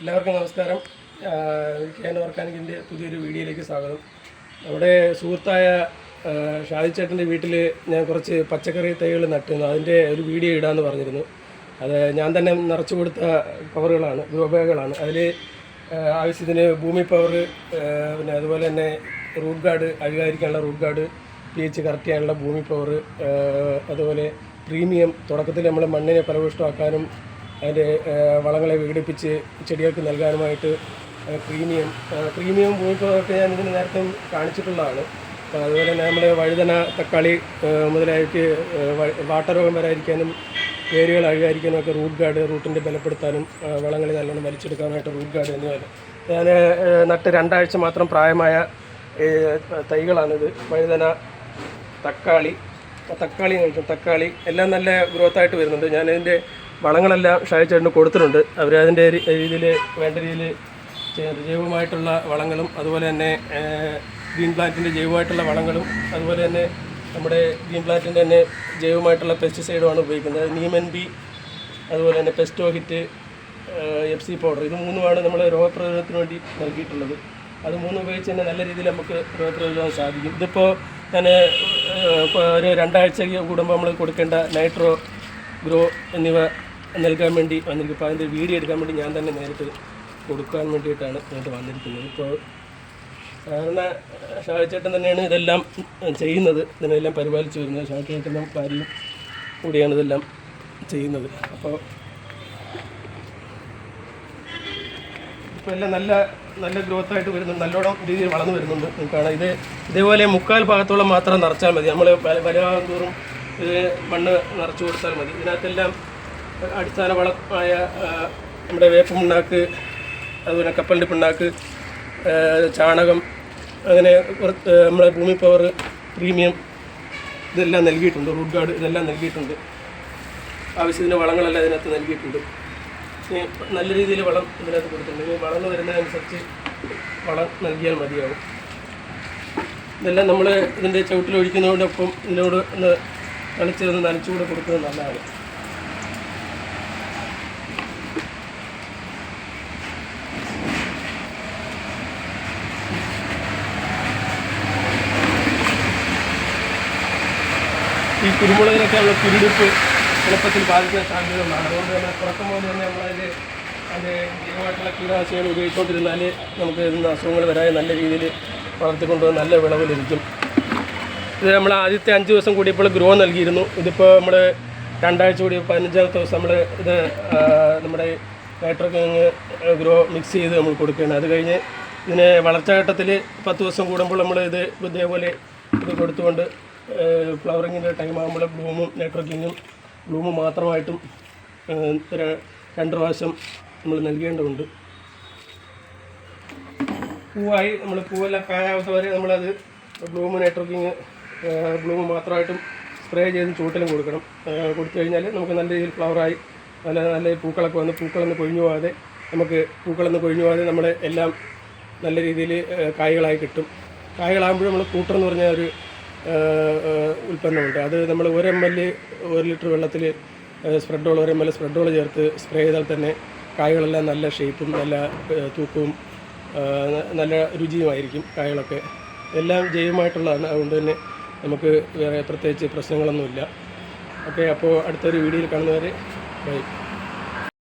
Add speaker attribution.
Speaker 1: എല്ലാവർക്കും നമസ്കാരം. KN ഓർഗാനിക്കിൻ്റെ പുതിയൊരു വീഡിയോയിലേക്ക് സ്വാഗതം. നമ്മുടെ സുഹൃത്തായ ഷാദിച്ചേട്ടൻ്റെ വീട്ടിൽ ഞാൻ കുറച്ച് പച്ചക്കറി തൈകൾ നട്ടിരുന്നു. അതിൻ്റെ ഒരു വീഡിയോ ഇടാമെന്ന് പറഞ്ഞിരുന്നു. അത് ഞാൻ തന്നെ നിറച്ചു കൊടുത്ത കവറുകളാണ്, ഗ്രോ ബാഗുകളാണ്. അതിൽ ആവശ്യത്തിന് ഭൂമി പവർ, പിന്നെ അതുപോലെ തന്നെ റൂട്ട് ഗാർഡ്, അഴുകാതിരിക്കാനുള്ള റൂട്ട് ഗാർഡ്, pH കറക്റ്റ് ചെയ്യാനുള്ള ഭൂമി പവർ, അതുപോലെ പ്രീമിയം തുടക്കത്തിൽ നമ്മൾ മണ്ണിനെ ഫലഭൂയിഷ്ടമാക്കാനും അതിൻ്റെ വളങ്ങളെ വിഘടിപ്പിച്ച് ചെടികൾക്ക് നൽകാനുമായിട്ട് പ്രീമിയം ഭൂമി പവറൊക്കെ ഞാൻ ഇതിന് നേരത്തെ കാണിച്ചിട്ടുള്ളതാണ്. അതുപോലെ തന്നെ നമ്മൾ വഴുതന, തക്കാളി മുതലായിട്ട് വാട്ടരോഗം വരാതിരിക്കാനും വേരുകൾ അഴുകാതിരിക്കാനും ഒക്കെ റൂട്ട് ഗാർഡ്, റൂട്ടിൻ്റെ ബലപ്പെടുത്താനും വളങ്ങളെ നല്ലോണം വലിച്ചെടുക്കാനായിട്ട് റൂട്ട് ഗാർഡ് എന്നിവ ഞാൻ നട്ട് 2 ആഴ്ച മാത്രം പ്രായമായ തൈകളാണിത്. വഴുതന, തക്കാളി എല്ലാം നല്ല ഗ്രോത്തായിട്ട് വരുന്നുണ്ട്. ഞാനതിൻ്റെ വളങ്ങളെല്ലാം ഷാദിച്ചേട്ടന് കൊടുത്തിട്ടുണ്ട്. അവരതിൻ്റെ രീതിയിൽ വേണ്ട രീതിയിൽ ജൈവമായിട്ടുള്ള വളങ്ങളും അതുപോലെ തന്നെ ഗ്രീൻ പ്ലാന്റിൻ്റെ ജൈവമായിട്ടുള്ള വളങ്ങളും അതുപോലെ തന്നെ നമ്മുടെ ഗ്രീൻ പ്ലാന്റിൻ്റെ തന്നെ ജൈവമായിട്ടുള്ള പെസ്റ്റിസൈഡുമാണ് ഉപയോഗിക്കുന്നത്. നീമൻ ബി, അതുപോലെ തന്നെ പെസ്റ്റോ ഹിറ്റ്, FC പൗഡർ, ഇത് 3 നമ്മൾ രോഗപ്രതിരോധത്തിന് വേണ്ടി നൽകിയിട്ടുള്ളത്. അത് 3 ഉപയോഗിച്ച് തന്നെ നല്ല രീതിയിൽ നമുക്ക് രോഗപ്രതിരോധം സാധിക്കും. ഇതിപ്പോൾ ഞാൻ ഒരു 2 ആഴ്ച കൂടുമ്പോൾ നമ്മൾ കൊടുക്കേണ്ട നൈട്രോ, ഗ്രോ എന്നിവ നൽകാൻ വേണ്ടി വന്നിരിക്കും. ഇപ്പോൾ അതിൻ്റെ വീഡിയോ എടുക്കാൻ വേണ്ടി ഞാൻ തന്നെ നേരിട്ട് കൊടുക്കാൻ വേണ്ടിയിട്ടാണ് ഇങ്ങോട്ട് വന്നിരിക്കുന്നത്. ഇപ്പോൾ സാധാരണ ഷാദിച്ചേട്ടൻ തന്നെയാണ് ഇതെല്ലാം ചെയ്യുന്നത്, ഇതിനെല്ലാം പരിപാലിച്ച് വരുന്നത്. ഷാദിച്ചേട്ടനും ഭാര്യയും കൂടിയാണ് ഇതെല്ലാം ചെയ്യുന്നത്. അപ്പോൾ ഇപ്പോൾ എല്ലാം നല്ല ഗ്രോത്തായിട്ട് വരുന്നുണ്ട്, നല്ലോണം രീതിയിൽ വളർന്നു വരുന്നുണ്ട്. നമുക്കാണ് ഇതേപോലെ 3/4 ഭാഗത്തോളം മാത്രം നിറച്ചാൽ മതി. നമ്മൾ വലുതാകും തോറും ഇത് മണ്ണ് നിറച്ചു കൊടുത്താൽ മതി. ഇതിനകത്തെല്ലാം അടിസ്ഥാന വളമായ നമ്മുടെ വേപ്പ് പിണ്ണാക്ക്, അതുപോലെ കപ്പലിൻ്റെ പിണ്ണാക്ക്, ചാണകം, അങ്ങനെ നമ്മളെ ഭൂമി പവർ, പ്രീമിയം ഇതെല്ലാം നൽകിയിട്ടുണ്ട്. റൂട്ട് ഗാർഡ് ഇതെല്ലാം നൽകിയിട്ടുണ്ട്. ആവശ്യത്തിന് വളങ്ങളെല്ലാം ഇതിനകത്ത് നൽകിയിട്ടുണ്ട്. നല്ല രീതിയിൽ വളം ഇതിനകത്ത് കൊടുത്തിട്ടുണ്ട്. വളർന്നു വരുന്നതനുസരിച്ച് വളം നൽകിയാൽ മതിയാവും. ഇതെല്ലാം നമ്മൾ ഇതിൻ്റെ ചവിട്ടിലൊഴിക്കുന്നതോടൊപ്പം ഇതിനോട് ഒന്ന് കളിച്ചൊന്ന് നനച്ചുകൂടെ കൊടുക്കുന്നത് നല്ലതാണ്. ഈ കുരുമുളകിനൊക്കെ ഉള്ള കുരുടിപ്പ് എളുപ്പത്തിൽ ബാധിക്കുന്ന സാധ്യതകളാണ്. അതുകൊണ്ട് തന്നെ തുടക്കം പോലെ തന്നെ നമ്മളതിൻ്റെ ജൈവമായിട്ടുള്ള കീടനാശിനികൾ ഉപയോഗിച്ചുകൊണ്ടിരുന്നാൽ നമുക്ക് ഇതിന് അസുഖങ്ങൾ വരാതെ നല്ല രീതിയിൽ വളർത്തിക്കൊണ്ടുവന്ന് നല്ല വിളവ് ലഭിക്കും. ഇത് നമ്മൾ ആദ്യത്തെ 5 ദിവസം കൂടിയപ്പോൾ ഗ്രോ നൽകിയിരുന്നു. ഇതിപ്പോൾ നമ്മൾ 2 ആഴ്ച കൂടി 15ാമത്തെ ദിവസം നമ്മൾ ഇത് നമ്മുടെ നൈട്രോജൻ ഗ്രോ മിക്സ് ചെയ്ത് നമ്മൾ കൊടുക്കുകയാണ്. അത് കഴിഞ്ഞ് ഇതിന് വളർച്ചാഘട്ടത്തിൽ 10 ദിവസം കൂടുമ്പോൾ നമ്മൾ ഇതേപോലെ ഇത് കൊടുത്തുകൊണ്ട് ഫ്ലവറിങ്ങിൻ്റെ ടൈം ആകുമ്പോൾ ബ്ലൂമും മാത്രമായിട്ടും 2 പ്രാവശ്യം നമ്മൾ നൽകേണ്ടതുണ്ട്. പൂവായി നമ്മൾ പൂവെല്ലാം കായാവസ്ഥ വരെ നമ്മളത് ബ്ലൂമ് മാത്രമായിട്ടും സ്പ്രേ ചെയ്ത് ചൂട്ടിലും കൊടുക്കണം. കൊടുത്തു കഴിഞ്ഞാൽ നമുക്ക് നല്ല രീതിയിൽ ഫ്ലവറായി നല്ല പൂക്കളൊക്കെ വന്ന് പൂക്കളൊന്നും കൊഴിഞ്ഞു പോകാതെ നമ്മൾ എല്ലാം നല്ല രീതിയിൽ കായ്കളായി കിട്ടും. കായ്കളാകുമ്പോൾ നമ്മൾ കൂട്ടർ എന്ന് പറഞ്ഞ ഒരു ഉൽപ്പന്നമുണ്ട്. അത് നമ്മൾ 1 ml 1 ലിറ്റർ വെള്ളത്തിൽ 1 ml സ്പ്രെഡോൾ ചേർത്ത് സ്പ്രേ ചെയ്താൽ തന്നെ കായ്കളെല്ലാം നല്ല ഷേപ്പും നല്ല തൂക്കവും നല്ല രുചിയുമായിരിക്കും. കായ്കളൊക്കെ എല്ലാം ജൈവമായിട്ടുള്ളതാണ്. അതുകൊണ്ട് തന്നെ നമുക്ക് വേറെ പ്രത്യേകിച്ച് പ്രശ്നങ്ങളൊന്നുമില്ല. ഓക്കെ, അപ്പോൾ അടുത്തൊരു വീഡിയോയിൽ കാണുന്നവരെ ബൈ.